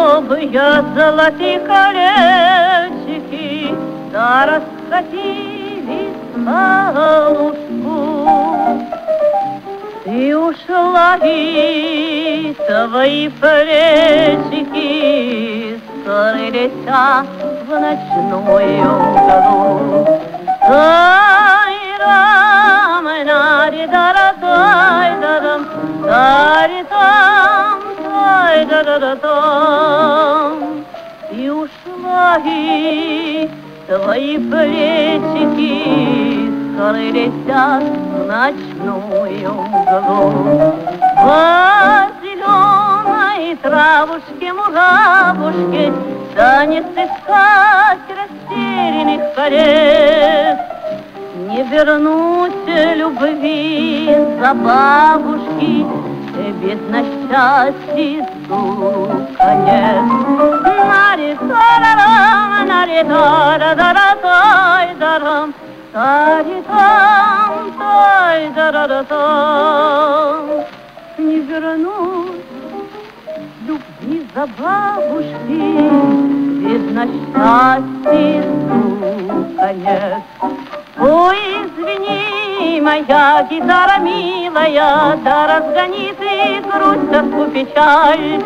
Бирюзовые золотые колечки, да раскатились по лужку. Ты ушла, и твои плечики скрылись в ночную мглу. Тай-рам, нари-дара-тай-дарам, тари-там, тай-дара-там. И ушла, и твои плечики скрылись в ночную мглу. По зеленой травушке, муравушке тянет искать растерянных колец. Не вернусь любви за бабушки, ведь на счастье конец. Нари-тарарам, нари-тара-дара-тай-дарам, тари-там, тай-дара-там. Не вернусь любви за бабушки, ведь на счастье конец. Ой, извини, моя гитара милая, да разгонит и грусть, тоску, печаль.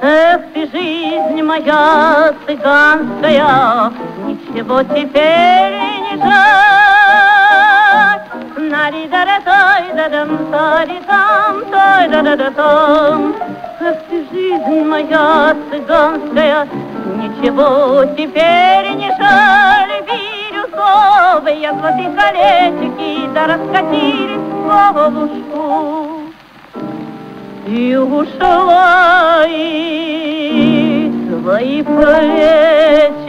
Эх ты, жизнь моя цыганская, ничего теперь не жаль. Нари-дара-тай-дадам, тари-там, тай-дара-да-там. Эх ты, жизнь моя цыганская, ничего теперь не жаль. Бирюзовые золотые колечки, да раскатились по лужку. И ушла, и твои плечи